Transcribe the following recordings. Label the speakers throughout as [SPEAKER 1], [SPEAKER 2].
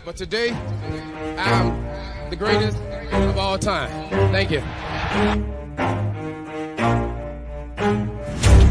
[SPEAKER 1] But today, I'm the greatest of all time. Thank you.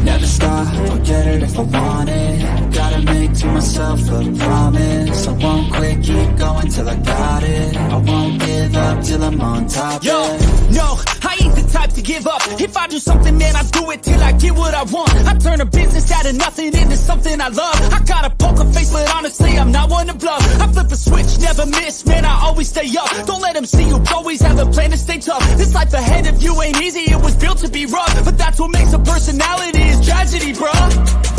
[SPEAKER 2] Never stop, I'll get it if I want it. Gotta make to myself a promise. I won't quit, keep going till I got it. I won't give up till I'm on top.
[SPEAKER 3] Yo, no, I ain't the type to give up. If I do something, man, I do it till I get what I want. I turn a business out of nothing into something I love. I got a poker face, but honestly, I'm not one to bluff. I flip a switch, never miss, man, I always stay up. Don't let them see you, always have a plan to stay tough. This life ahead of you ain't easy, it was built to be rough. But that's what makes a personality is tragedy, bruh.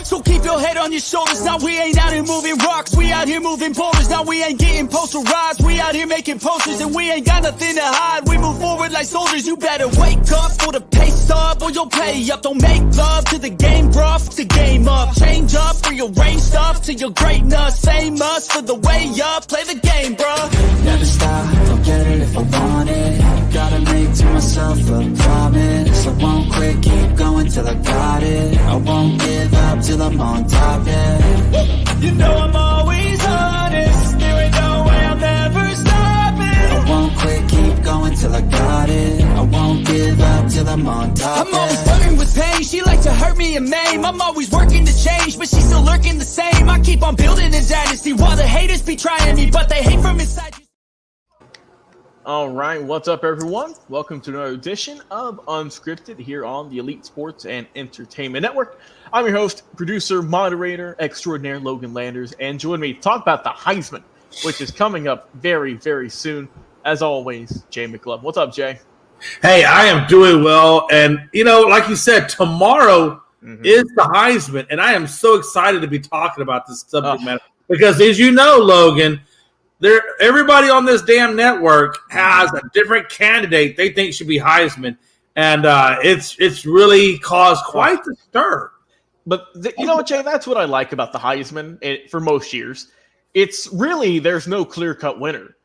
[SPEAKER 3] So keep your head on your shoulders. Now we ain't out here moving rocks, we out here moving boulders. Now we ain't getting posterized, we out here making posters. And we ain't got nothing to hide, we move forward like soldiers. You better wake up for the pay stub or you'll pay up. Don't make love to the game, bruh, fuck the game up. Change up, rearrange stuff to your greatness. Famous for the way up, play the game, bruh.
[SPEAKER 2] Never stop, I'll get it if I want it. Gotta make to myself a promise. I won't quit, keep going till I got it. I won't give up till I'm on top, yeah.
[SPEAKER 3] You know I'm always honest, there ain't no way I'll never stop it.
[SPEAKER 2] I won't quit, keep going till I got it. I won't give up till I'm on top,
[SPEAKER 3] I'm always flirting with pain, she like to hurt me and maim. I'm always working to change, but she's still lurking the same. I keep on building a dynasty while the haters be trying me, but they hate from inside.
[SPEAKER 4] All right, what's up, everyone? Welcome to another edition of Unscripted here on the Elite Sports and Entertainment Network. I'm your host, producer, moderator, extraordinaire Logan Landers, and join me to talk about the Heisman, which is coming up very, very soon. As always, Jay McLove. What's up, Jay?
[SPEAKER 5] Hey, I am doing well, and like you said, tomorrow is the Heisman, and I am so excited to be talking about this subject matter because, as you know, Logan, everybody on this damn network has a different candidate they think should be Heisman, and it's really caused quite the stir.
[SPEAKER 4] But you know what, Jay? That's what I like about the Heisman for most years. It's really there's no clear-cut winner.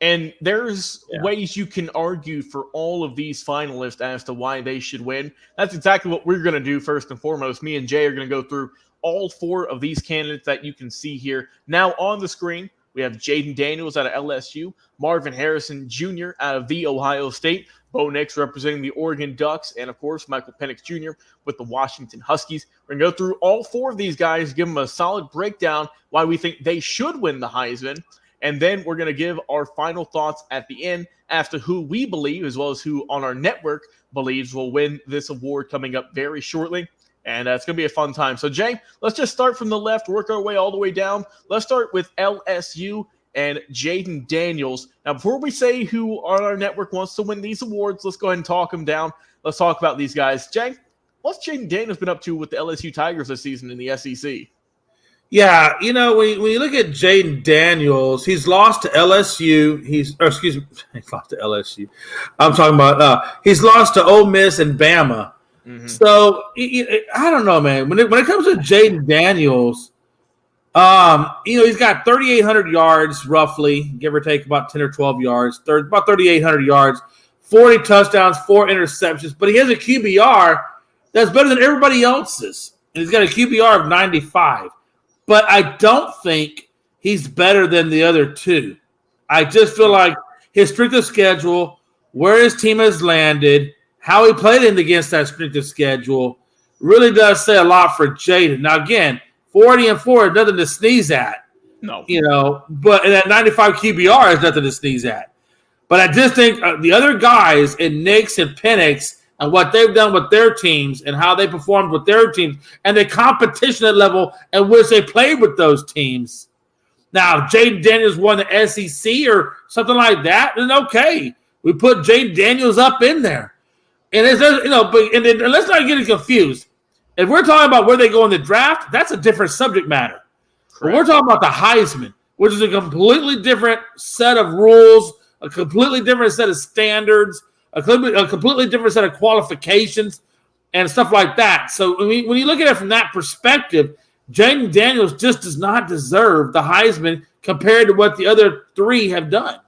[SPEAKER 4] And there's ways you can argue for all of these finalists as to why they should win. That's exactly what we're going to do first and foremost. Me and Jay are going to go through all four of these candidates that you can see here. Now on the screen, we have Jaden Daniels out of LSU, Marvin Harrison Jr. out of The Ohio State, Bo Nix representing the Oregon Ducks, and, of course, Michael Penix Jr. with the Washington Huskies. We're going to go through all four of these guys, give them a solid breakdown why we think they should win the Heisman. And then we're going to give our final thoughts at the end as to who we believe, as well as who on our network believes will win this award coming up very shortly. And it's going to be a fun time. So, Jay, let's just start from the left, work our way all the way down. Let's start with LSU and Jaden Daniels. Now, before we say who on our network wants to win these awards, let's go ahead and talk them down. Let's talk about these guys. Jay, what's Jaden Daniels been up to with the LSU Tigers this season in the SEC?
[SPEAKER 5] Yeah, when you look at Jaden Daniels, he's lost to LSU. He's lost to LSU. I'm talking about he's lost to Ole Miss and Bama. Mm-hmm. So I don't know, man. When it comes to Jaden Daniels, he's got 3,800 yards roughly, give or take about 10 or 12 yards. About 3,800 yards, 40 touchdowns, 4 interceptions. But he has a QBR that's better than everybody else's, and he's got a QBR of 95. But I don't think he's better than the other two. I just feel like his strength of schedule, where his team has landed, how he played in against that strength of schedule really does say a lot for Jaden. Now, again, 40-4 is nothing to sneeze at.
[SPEAKER 4] No.
[SPEAKER 5] But that 95 QBR is nothing to sneeze at. But I just think the other guys in Nix and Penix and what they've done with their teams and how they performed with their teams and the competition level at which they played with those teams. Now, if Jaden Daniels won the SEC or something like that, then okay. We put Jaden Daniels up in there. And let's not get it confused. If we're talking about where they go in the draft, that's a different subject matter. But we're talking about the Heisman, which is a completely different set of rules, a completely different set of standards, a completely different set of qualifications and stuff like that. So when you look at it from that perspective, Jaden Daniels just does not deserve the Heisman compared to what the other three have done.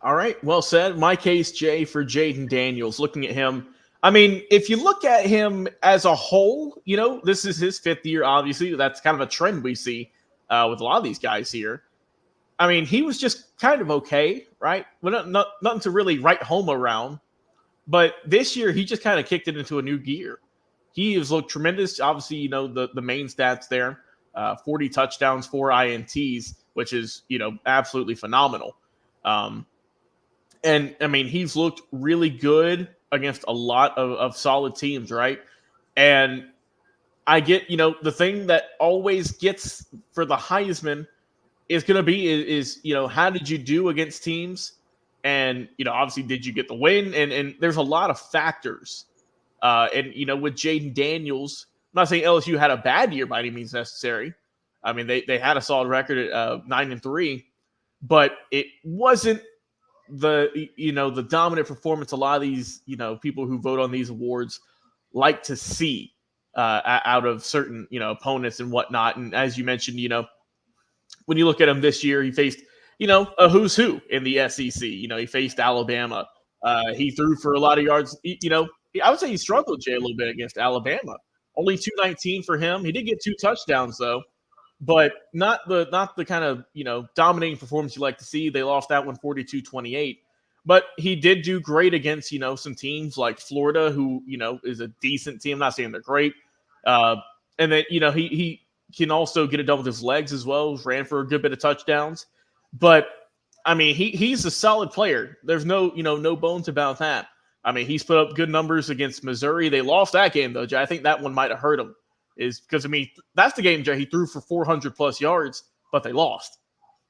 [SPEAKER 4] All right, well said. My case, Jay, for Jaden Daniels, looking at him, I mean, if you look at him as a whole, this is his 5th year, obviously. That's kind of a trend we see. with a lot of these guys here. I mean, he was just kind of okay, right? Well, nothing to really write home around. But this year, he just kind of kicked it into a new gear. He has looked tremendous. Obviously, the main stats there, 40 touchdowns, 4 INTs, which is, absolutely phenomenal. And, I mean, he's looked really good against a lot of solid teams, right? And I get, the thing that always gets for the Heisman is going to be is how did you do against teams? And, obviously, did you get the win? And there's a lot of factors. And, with Jaden Daniels, I'm not saying LSU had a bad year by any means necessary. I mean, they had a solid record at 9-3, but it wasn't the dominant performance a lot of these, people who vote on these awards like to see out of certain, opponents and whatnot. And as you mentioned, when you look at him this year, he faced, a who's who in the SEC. He faced Alabama. He threw for a lot of yards. I would say he struggled, Jay, a little bit against Alabama. Only 219 for him. He did get 2 touchdowns, though, but not the kind of, dominating performance you like to see. They lost that one 42-28. But he did do great against, some teams like Florida, who, is a decent team. I'm not saying they're great. And then, he can also get it done with his legs as well. Ran for a good bit of touchdowns. But, I mean, he's a solid player. There's no bones about that. I mean, he's put up good numbers against Missouri. They lost that game, though, Jay. I think that one might have hurt him. Is because, I mean, that's the game, Jay. He threw for 400-plus yards, but they lost.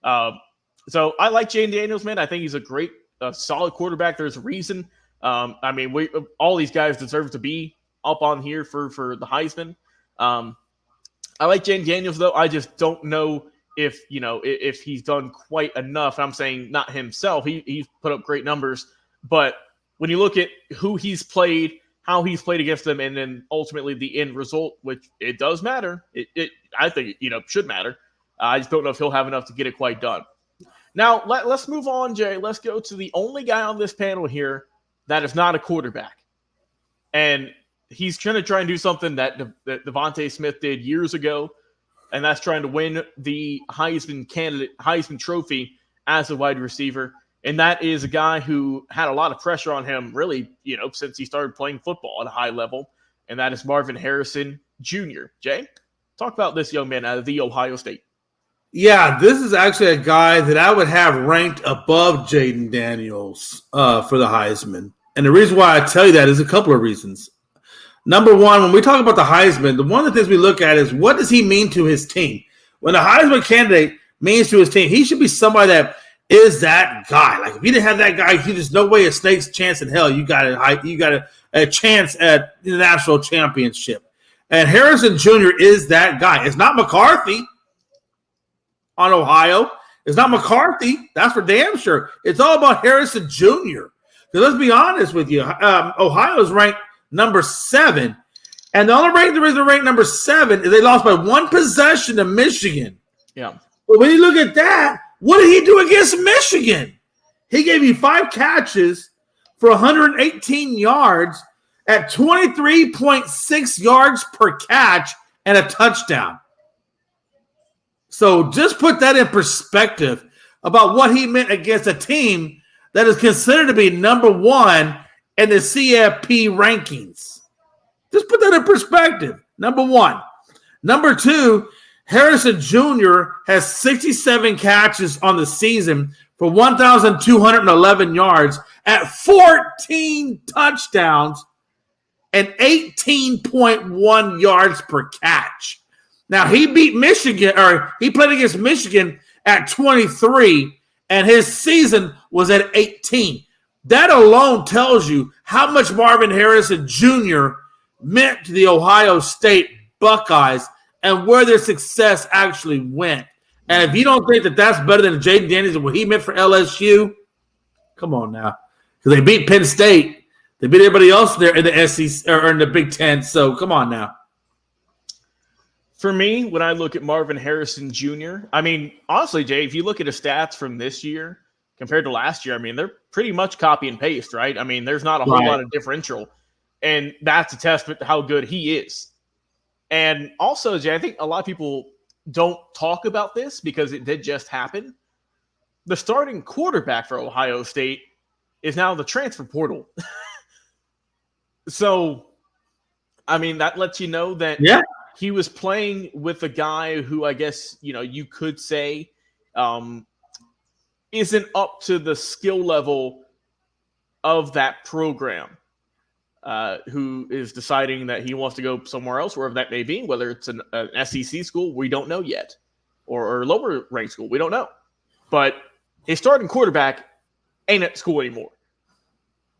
[SPEAKER 4] So I like Jaden Daniels, man. I think he's a solid quarterback. There's a reason. I mean, all these guys deserve to be up on here for the Heisman. I like Jaden Daniels, though. I just don't know if he's done quite enough. I'm saying not himself. He's put up great numbers. But when you look at who he's played, how he's played against them, and then ultimately the end result, which it does matter. I think should matter. I just don't know if he'll have enough to get it quite done. Now, let's move on, Jay. Let's go to the only guy on this panel here that is not a quarterback. And he's going to try and do something that Devontae Smith did years ago, and that's trying to win the Heisman Trophy as a wide receiver. And that is a guy who had a lot of pressure on him, really, since he started playing football at a high level, and that is Marvin Harrison Jr. Jay, talk about this young man out of the Ohio State.
[SPEAKER 5] Yeah, this is actually a guy that I would have ranked above Jaden Daniels for the Heisman. And the reason why I tell you that is a couple of reasons. Number one, when we talk about the Heisman, one of the things we look at is what does he mean to his team? When a Heisman candidate means to his team, he should be somebody that is that guy. Like if you didn't have that guy, there's no way a snake's chance in hell. You got a chance at the national championship. And Harrison Jr. is that guy. It's not McCarthy on Ohio. It's not McCarthy. That's for damn sure. It's all about Harrison Jr. Because let's be honest with you, Ohio is ranked number 7. And the only reason they're ranked number 7 is they lost by 1 possession to Michigan.
[SPEAKER 4] Yeah.
[SPEAKER 5] But when you look at that, what did he do against Michigan? He gave you 5 catches for 118 yards at 23.6 yards per catch and a touchdown. So just put that in perspective about what he meant against a team that is considered to be number 1 in the CFP rankings. Just put that in perspective, number 1. Number 2, Harrison Jr. has 67 catches on the season for 1,211 yards at 14 touchdowns and 18.1 yards per catch. Now, he beat Michigan, or he played against Michigan at 23, and his season was at 18. That alone tells you how much Marvin Harrison Jr. meant to the Ohio State Buckeyes and where their success actually went. And if you don't think that that's better than Jaden Daniels and what he meant for LSU, come on now. Because they beat Penn State. They beat everybody else there in the SEC or in the Big Ten. So come on now.
[SPEAKER 4] For me, when I look at Marvin Harrison Jr., I mean, honestly, Jay, if you look at his stats from this year compared to last year, I mean, they're pretty much copy and paste, right? I mean, there's not a whole lot of differential. And that's a testament to how good he is. And also, Jay, I think a lot of people don't talk about this because it did just happen. The starting quarterback for Ohio State is now the transfer portal. So, I mean, that lets you know that he was playing with a guy who I guess, you could say isn't up to the skill level of that program, who is deciding that he wants to go somewhere else, wherever that may be, whether it's an SEC school, we don't know yet, or lower ranked school, we don't know. But his starting quarterback ain't at school anymore.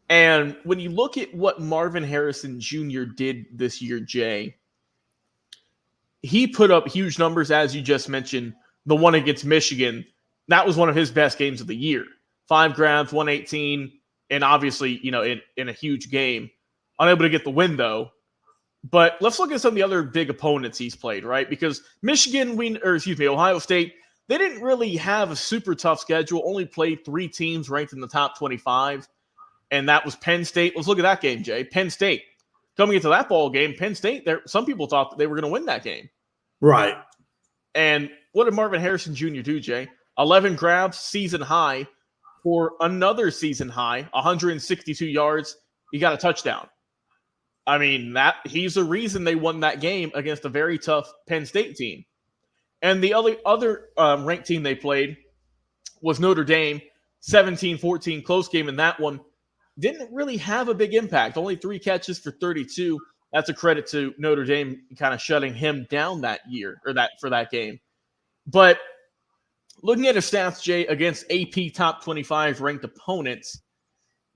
[SPEAKER 4] And when you look at what Marvin Harrison Jr. did this year, Jay, he put up huge numbers, as you just mentioned. The one against Michigan, that was one of his best games of the year. 5 grabs, 118, and obviously, in a huge game. Unable to get the win, though. But let's look at some of the other big opponents he's played, right? Because Ohio State, they didn't really have a super tough schedule, only played 3 teams ranked in the top 25, and that was Penn State. Let's look at that game, Jay. Penn State. Coming into that ball game, Penn State, some people thought that they were going to win that game.
[SPEAKER 5] Right.
[SPEAKER 4] And what did Marvin Harrison Jr. do, Jay? 11 grabs, season high. For another season high, 162 yards, he got a touchdown. I mean, he's the reason they won that game against a very tough Penn State team. And the other ranked team they played was Notre Dame, 17-14, close game in that one. Didn't really have a big impact, only 3 catches for 32. That's a credit to Notre Dame kind of shutting him down that year, or for that game. But looking at his stats, Jay, against AP top 25 ranked opponents,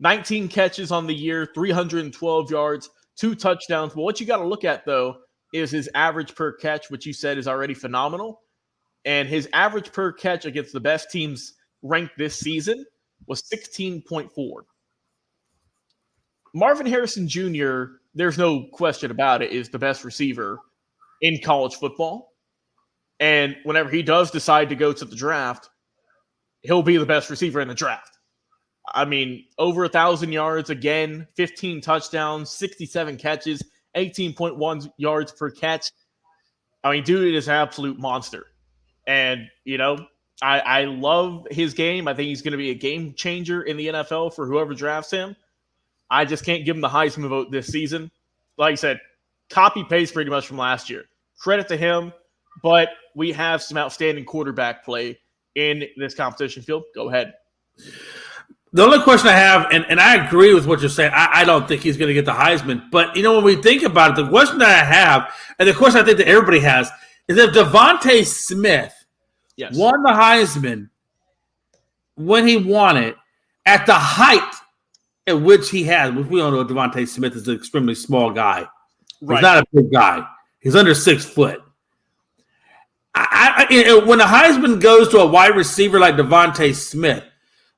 [SPEAKER 4] 19 catches on the year, 312 yards, 2 touchdowns. But what you got to look at, though, is his average per catch, which you said is already phenomenal. And his average per catch against the best teams ranked this season was 16.4. Marvin Harrison Jr., there's no question about it, is the best receiver in college football. And whenever he does decide to go to the draft, he'll be the best receiver in the draft. I mean, over 1,000 yards again, 15 touchdowns, 67 catches, 18.1 yards per catch. I mean, dude is an absolute monster. And, I love his game. I think he's going to be a game changer in the NFL for whoever drafts him. I just can't give him the Heisman vote this season. Like I said, copy-paste pretty much from last year. Credit to him, but we have some outstanding quarterback play in this competition field. Go ahead.
[SPEAKER 5] The only question I have, and I agree with what you're saying, I don't think he's going to get the Heisman. But, when we think about it, the question that I have, and the question I think that everybody has, is if Devontae Smith won the Heisman when he won it at the height at which he had, which we all know Devontae Smith is an extremely small guy. Right. He's not a big guy. He's under 6 foot. When the Heisman goes to a wide receiver like Devontae Smith,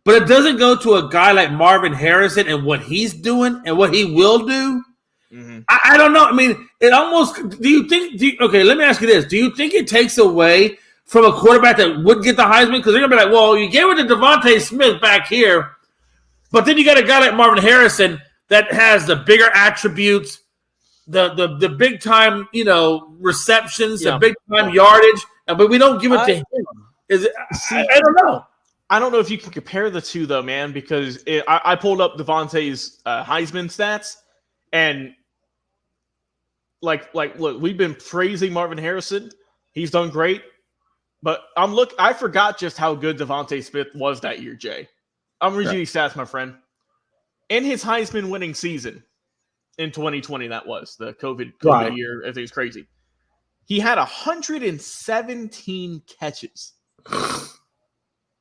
[SPEAKER 5] but it doesn't go to a guy like Marvin Harrison and what he's doing and what he will do, I don't know. I mean, it almost – okay, let me ask you this. Do you think it takes away from a quarterback that would get the Heisman? Because they're going to be like, well, you gave it to Devontae Smith back here, but then you got a guy like Marvin Harrison that has the bigger attributes, the big time, receptions, the big time yardage, but we don't give it to him. I don't know.
[SPEAKER 4] I don't know if you can compare the two, though, man, because I pulled up Devontae's Heisman stats, and look, we've been praising Marvin Harrison. He's done great, but I forgot just how good Devontae Smith was that year, Jay. I'm reading these stats, my friend. In his Heisman winning season in 2020, that was the COVID year. I think it's crazy. He had 117 catches.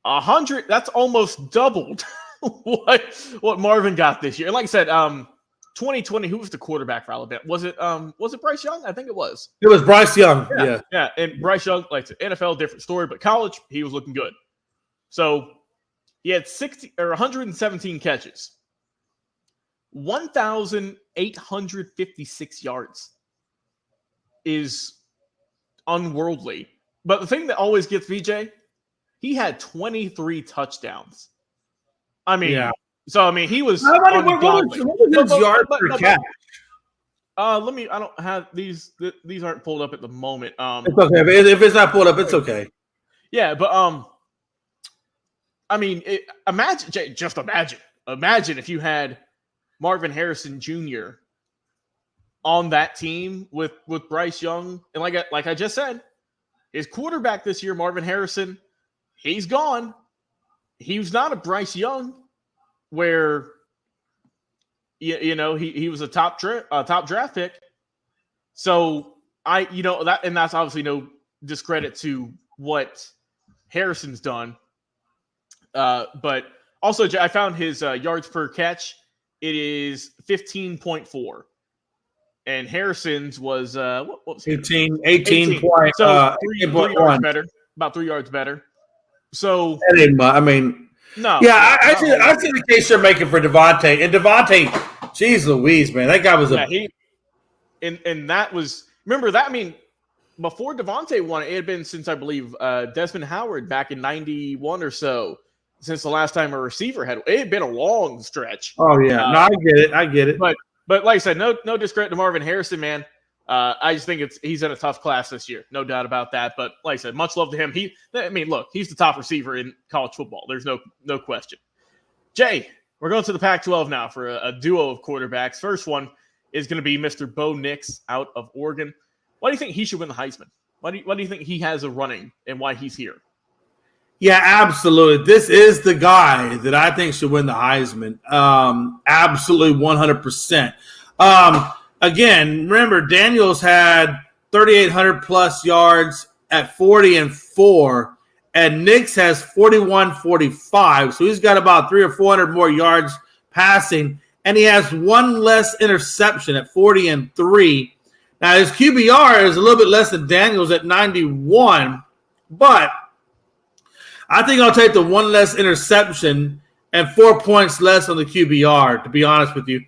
[SPEAKER 4] 100. That's almost doubled what Marvin got this year. And like I said, 2020. Who was the quarterback for Alabama? Was it Bryce Young? I think it was.
[SPEAKER 5] It was Bryce Young.
[SPEAKER 4] Yeah. And Bryce Young, like NFL, different story, but college, he was looking good. So he had 117 catches, 1,856 yards. Is unworldly. But the thing that always gets VJ, he had 23 touchdowns. I mean, he was
[SPEAKER 5] what was his yard per catch?
[SPEAKER 4] Let me. I don't have these. These aren't pulled up at the moment.
[SPEAKER 5] It's okay. If it's not pulled up, it's okay.
[SPEAKER 4] Yeah, but I mean, imagine, Jay, just imagine if you had Marvin Harrison Jr. on that team with Bryce Young, and like I just said, his quarterback this year, Marvin Harrison, he's gone. He was not a Bryce Young, where he was a top draft pick. So that's obviously no discredit to what Harrison's done. But also, I found his yards per catch. It is 15.4. And Harrison's was what was
[SPEAKER 5] 18
[SPEAKER 4] point. So 3 yards better, about 3 yards better. So
[SPEAKER 5] I mean, no. Yeah, I see the case you're making for Devontae. And Devontae, geez Louise, man, that guy was
[SPEAKER 4] and that was, remember that, I mean, before Devontae won, it had been since, I believe, Desmond Howard back in 91 or so, since the last time a receiver it had been a long stretch.
[SPEAKER 5] Oh, yeah. No, I get it.
[SPEAKER 4] But like I said, no discredit to Marvin Harrison, man. I just think he's in a tough class this year. No doubt about that. But like I said, much love to him. Look, he's the top receiver in college football. There's no question. Jay, we're going to the Pac-12 now for a duo of quarterbacks. First one is going to be Mr. Bo Nix out of Oregon. Why do you think he should win the Heisman? Why do you think he has a running and why he's here?
[SPEAKER 5] Yeah, absolutely. This is the guy that I think should win the Heisman. Absolutely 100%. Again, remember, Daniels had 3,800 plus yards at 40-4, and Nix has 41-45. So he's got about 300 or 400 more yards passing, and he has one less interception at 40-3. Now, his QBR is a little bit less than Daniels at 91, but I think I'll take the one less interception and 4 points less on the QBR, to be honest with you.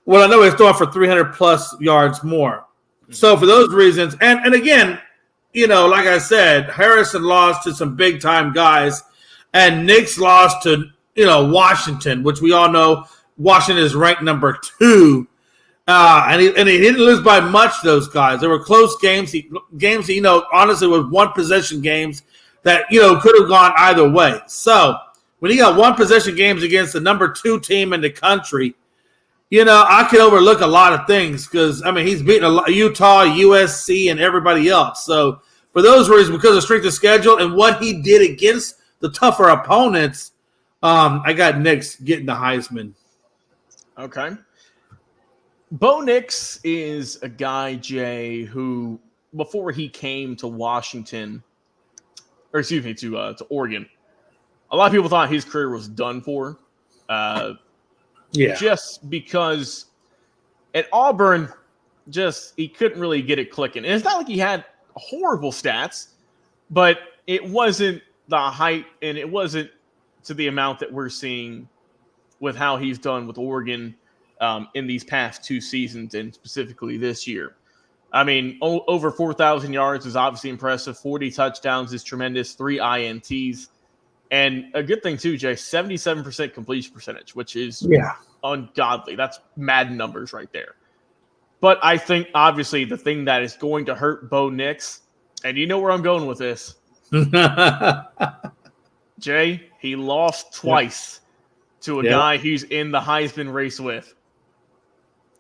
[SPEAKER 5] Well, I know he's throwing for 300-plus yards more. So for those reasons, and again, like I said, Harrison lost to some big-time guys, and Nix lost to, Washington, which we all know Washington is ranked number 2. And he didn't lose by much, those guys. There were close games. Honestly, was one-possession games that, could have gone either way. So when you got one-possession games against the number 2 team in the country, I can overlook a lot of things because, he's beaten Utah, USC, and everybody else. So for those reasons, because of strength of schedule and what he did against the tougher opponents, I got Nix getting the Heisman.
[SPEAKER 4] Okay. Bo Nix is a guy, Jay, who before he came to Washington, or excuse me, to Oregon, a lot of people thought his career was done for. Just because at Auburn, he couldn't really get it clicking. And it's not like he had horrible stats, but it wasn't the height and it wasn't to the amount that we're seeing with how he's done with Oregon in these past 2 seasons and specifically this year. Over 4,000 yards is obviously impressive. 40 touchdowns is tremendous. 3 INTs. And a good thing, too, Jay, 77% completion percentage, which is ungodly. That's Madden numbers right there. But I think, obviously, the thing that is going to hurt Bo Nix, and you know where I'm going with this, Jay, he lost twice to a guy who's in the Heisman race with.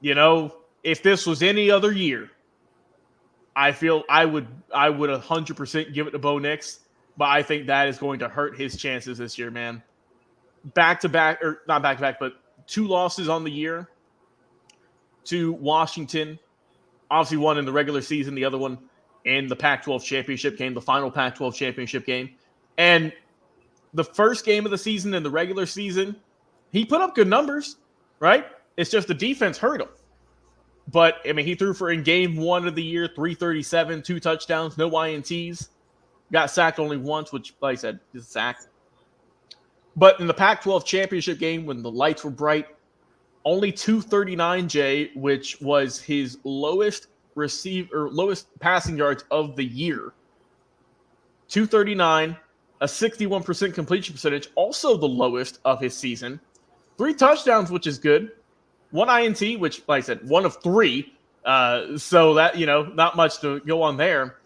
[SPEAKER 4] If this was any other year, I feel I would 100% give it to Bo Nix. But I think that is going to hurt his chances this year, man. Back-to-back, or not back-to-back, but 2 losses on the year to Washington. Obviously one in the regular season, the other one in the Pac-12 championship game, the final Pac-12 championship game. And the first game of the season in the regular season, he put up good numbers, right? It's just the defense hurt him. But, he threw for in game 1 of the year, 337, 2 touchdowns, no INTs. Got sacked only once, which, like I said, is a sack. But in the Pac-12 championship game, when the lights were bright, only 239, Jay, which was his lowest passing yards of the year. 239, a 61% completion percentage, also the lowest of his season. 3 touchdowns, which is good. 1 INT, which, like I said, 1 of 3, So that, not much to go on there.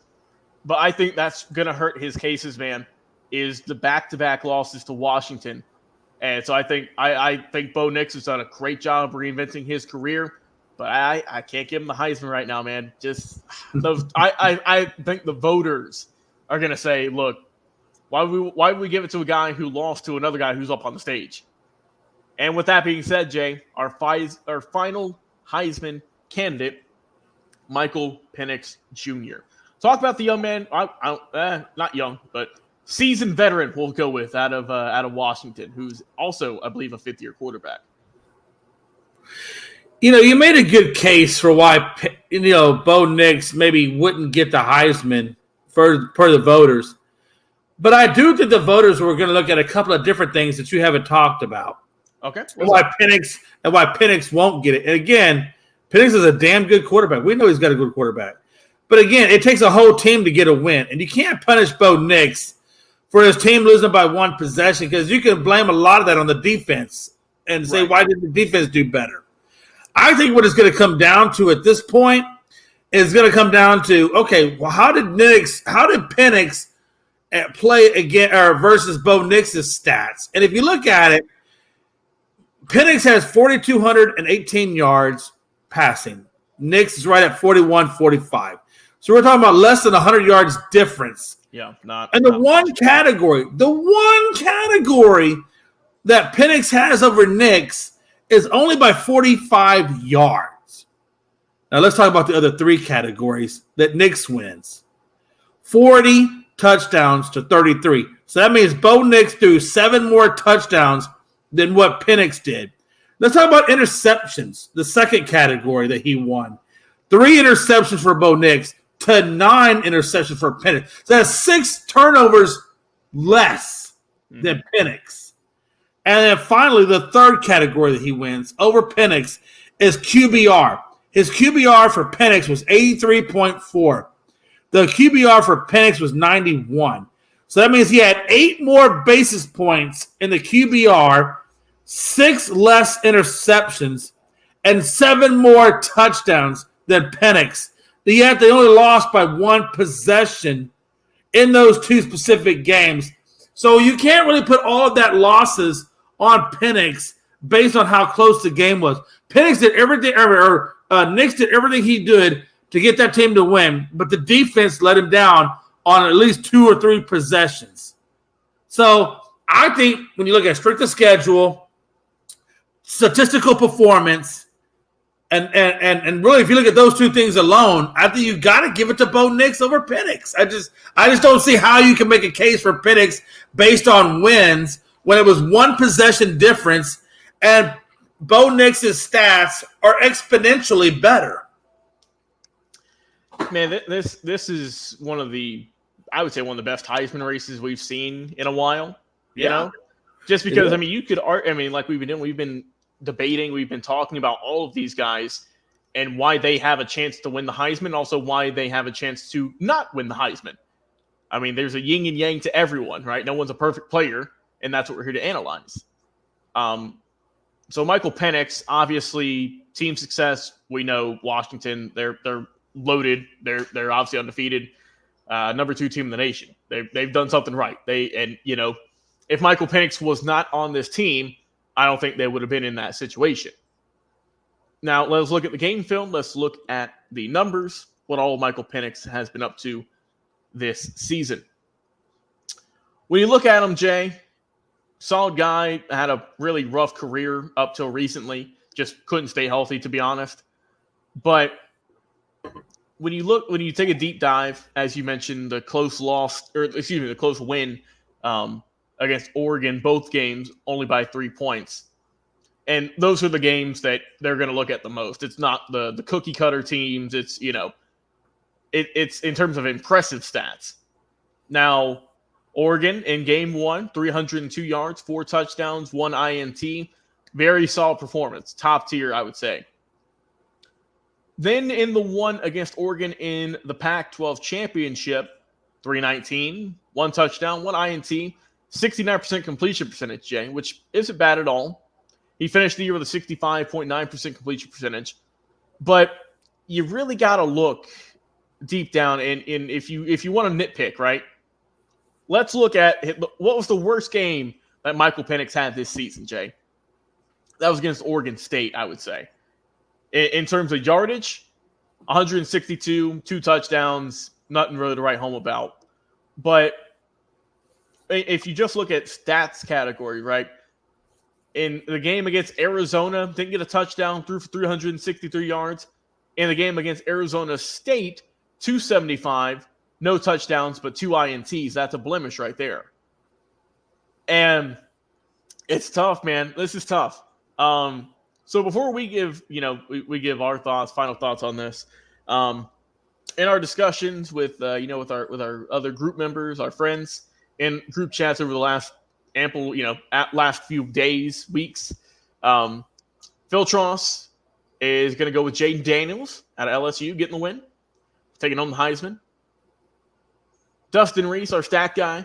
[SPEAKER 4] But I think that's going to hurt his cases, man, is the back-to-back losses to Washington. And so I think Bo Nix has done a great job reinventing his career. But I can't give him the Heisman right now, man. Just those. I think the voters are going to say, look, why would we give it to a guy who lost to another guy who's up on the stage? And with that being said, Jay, our final Heisman candidate, Michael Penix Jr. Talk about the young man. Not young, but seasoned veteran. We'll go with out of Washington, who's also, I believe, a fifth-year quarterback.
[SPEAKER 5] You made a good case for why Bo Nix maybe wouldn't get the Heisman per the voters. But I do think the voters were going to look at a couple of different things that you haven't talked about.
[SPEAKER 4] Okay.
[SPEAKER 5] And why Penix won't get it. And again, Penix is a damn good quarterback. We know he's got a good quarterback. But again, it takes a whole team to get a win. And you can't punish Bo Nix for his team losing by one possession because you can blame a lot of that on the defense and say, why didn't the defense do better? I think what it's going to come down to at this point is going to come down to, okay, well, how did Penix play again or versus Bo Nix's stats? And if you look at it, Penix has 4,218 yards passing. Nix is right at 4,145. So we're talking about less than 100 yards difference.
[SPEAKER 4] Yeah, not.
[SPEAKER 5] And the one category that Penix has over Nix is only by 45 yards. Now let's talk about the other three categories that Nix wins. 40 touchdowns to 33. So that means Bo Nix threw 7 more touchdowns than what Penix did. Let's talk about interceptions, the second category that he won. 3 interceptions for Bo Nix to 9 interceptions for Penix. So that's 6 turnovers less than Penix. And then finally, the third category that he wins over Penix is QBR. His QBR for Penix was 83.4. The QBR for Penix was 91. So that means he had 8 more basis points in the QBR, 6 less interceptions, and 7 more touchdowns than Penix. Yet they only lost by 1 possession in those 2 specific games. So you can't really put all of that losses on Penix based on how close the game was. Penix did everything, Nix did everything he did to get that team to win, but the defense let him down on at least 2 or 3 possessions. So I think when you look at strength of schedule, statistical performance, and really, if you look at those 2 things alone, I think you got to give it to Bo Nix over Penix. I just don't see how you can make a case for Penix based on wins when it was 1 possession difference, and Bo Nix's stats are exponentially better.
[SPEAKER 4] Man, this is one of the best Heisman races we've seen in a while. You know, just because like we've been debating, we've been talking about all of these guys and why they have a chance to win the Heisman, also why they have a chance to not win the Heisman. I mean, there's a yin and yang to everyone, right? No one's a perfect player, and that's what we're here to analyze. So Michael Penix, obviously, team success. We know Washington, they're loaded. They're obviously undefeated. Number 2 team in the nation. They've done something right. If Michael Penix was not on this team, I don't think they would have been in that situation. Now, let's look at the game film. Let's look at the numbers, what all Michael Penix has been up to this season. When you look at him, Jay, solid guy, had a really rough career up till recently. Just couldn't stay healthy, to be honest. But when you take a deep dive, as you mentioned, the close win against Oregon, both games only by 3 points. And those are the games that they're going to look at the most. It's not the cookie cutter teams. It's, it's in terms of impressive stats. Now, Oregon in game 1, 302 yards, 4 touchdowns, 1 INT. Very solid performance. Top tier, I would say. Then in the one against Oregon in the Pac-12 championship, 319, 1 touchdown, 1 INT, 69% completion percentage, Jay, which isn't bad at all. He finished the year with a 65.9% completion percentage. But you really got to look deep down. And if you want to nitpick, right? Let's look at what was the worst game that Michael Penix had this season, Jay. That was against Oregon State, I would say. In terms of yardage, 162, 2 touchdowns, nothing really to write home about. But if you just look at stats category, right? In the game against Arizona, didn't get a touchdown, threw for 363 yards. In the game against Arizona State, 275, no touchdowns, but 2 INTs. That's a blemish right there. And it's tough, man. This is tough. So before we give, we give our thoughts, final thoughts on this, in our discussions with, with our other group members, our friends, in group chats over the last last few days, weeks, Phil Tross is going to go with Jaden Daniels out of LSU, getting the win, taking home the Heisman. Dustin Reese, our stat guy,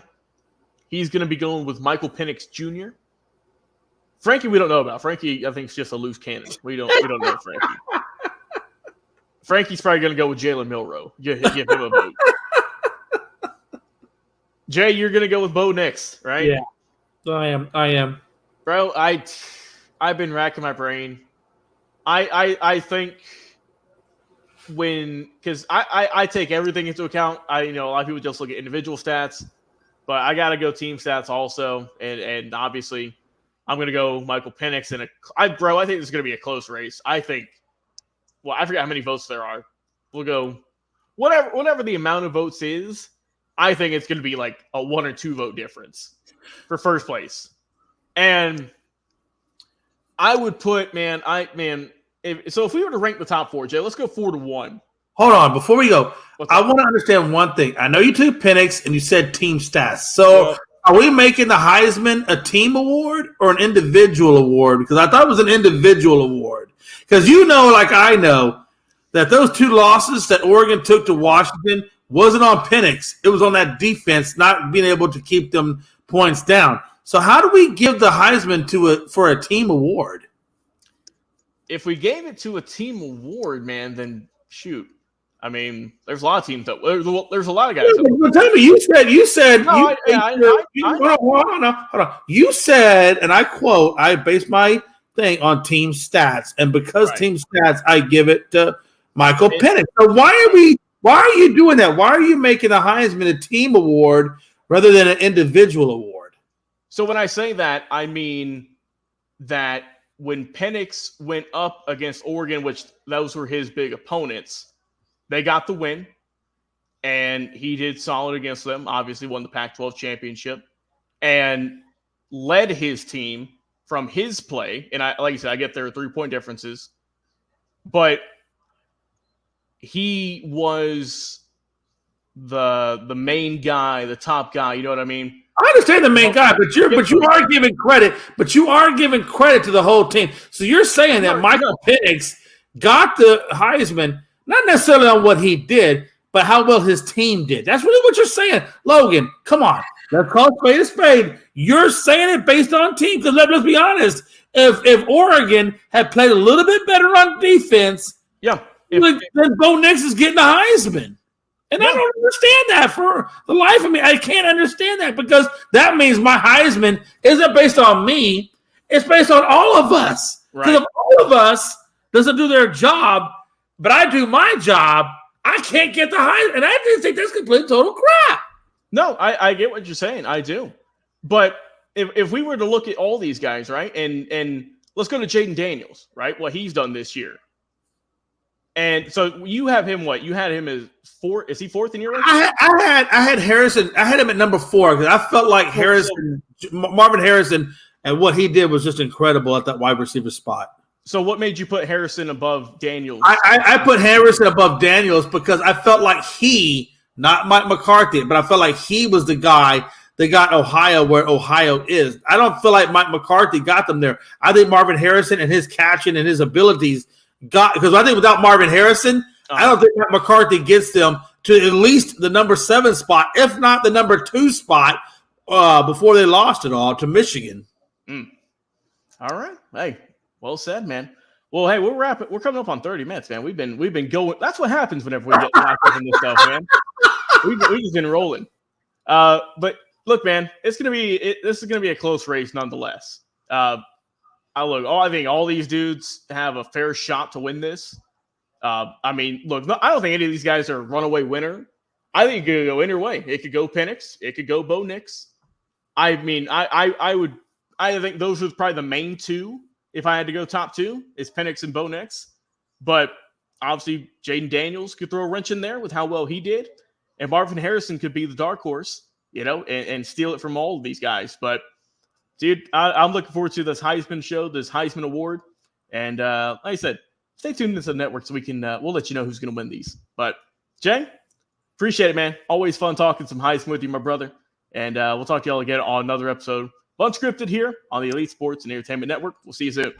[SPEAKER 4] he's going to be going with Michael Penix Jr. Frankie, we don't know about. Frankie, I think, is just a loose cannon. We don't know Frankie. Frankie's probably going to go with Jalen Milroe. Give him a vote. Jay, you're going to go with Bo Nix, right?
[SPEAKER 5] Yeah, I am.
[SPEAKER 4] Bro, I've been racking my brain. I think because I take everything into account. A lot of people just look at individual stats, but I got to go team stats also, and obviously I'm going to go Michael Penix I think this is going to be a close race. I think, I forget how many votes there are. We'll go whatever the amount of votes is. I think it's going to be like a 1 or 2 vote difference for first place. And I would put, if we were to rank the top 4, Jay, let's go 4-1.
[SPEAKER 5] Hold on, before we go, I want to understand one thing. I know you took Penix and you said team stats. So are we making the Heisman a team award or an individual award? Because I thought it was an individual award. Because like I know, that those 2 losses that Oregon took to Washington wasn't on Penix. It was on that defense not being able to keep them points down. So how do we give the Heisman for a team award?
[SPEAKER 4] If we gave it to a team award, man, then shoot. I mean, there's a lot of teams there's a lot of guys.
[SPEAKER 5] Tell me, you said. Hold on. You said, and I quote, I base my thing on team stats, and because team stats, I give it to Michael Penix. So why are you doing that? Why are you making the Heisman a team award rather than an individual award?
[SPEAKER 4] So when I say that, I mean that when Penix went up against Oregon, which those were his big opponents, they got the win, and he did solid against them, obviously won the Pac-12 championship, and led his team from his play. And like you said, I get there are 3-point differences, but he was the main guy, the top guy. You know what I mean?
[SPEAKER 5] I understand the main guy, but you are giving credit. But you are giving credit to the whole team. So you're saying that Michael Penix got the Heisman not necessarily on what he did, but how well his team did. That's really what you're saying, Logan. Come on, let's call a spade. You're saying it based on team. Because let's be honest, if Oregon had played a little bit better on defense, then Bo Nix is getting the Heisman. And I don't understand that for the life of me. I can't understand that because that means my Heisman isn't based on me. It's based on all of us. Because if all of us doesn't do their job, but I do my job, I can't get the Heisman. And I just think that's complete total crap.
[SPEAKER 4] No, I get what you're saying. I do. But if we were to look at all these guys, right, and let's go to Jaden Daniels, right, what he's done this year. And so you have him. What you had him as 4? Is he 4th in your ranking?
[SPEAKER 5] I had Harrison. I had him at number 4 because I felt like Marvin Harrison, and what he did was just incredible at that wide receiver spot.
[SPEAKER 4] So what made you put Harrison above Daniels?
[SPEAKER 5] I put Harrison above Daniels because I felt like he, not Mike McCarthy, but I felt like he was the guy that got Ohio where Ohio is. I don't feel like Mike McCarthy got them there. I think Marvin Harrison and his catching and his abilities because I think without Marvin Harrison, I don't think that McCarthy gets them to at least the number 7 spot, if not the number 2 spot, before they lost it all to Michigan.
[SPEAKER 4] All right. Hey, well said, man. Well, hey, we're coming up on 30 minutes, man. We've been going. That's what happens whenever we get locked up in this stuff, man. We've just been rolling. But look, man, this is gonna be a close race nonetheless. I think all these dudes have a fair shot to win this. I mean, look, I don't think any of these guys are a runaway winner. I think it could go either way. It could go Penix. It could go Bo Nix. I mean, I think those are probably the main two. If I had to go top two, is Penix and Bo Nix. But obviously, Jaden Daniels could throw a wrench in there with how well he did. And Marvin Harrison could be the dark horse, and steal it from all of these guys. But, dude, I'm looking forward to this Heisman show, this Heisman Award. And like I said, stay tuned to the network so we'll let you know who's going to win these. But, Jay, appreciate it, man. Always fun talking some Heisman with you, my brother. And we'll talk to y'all again on another episode. Unscripted here on the Elite Sports and Entertainment Network. We'll see you soon.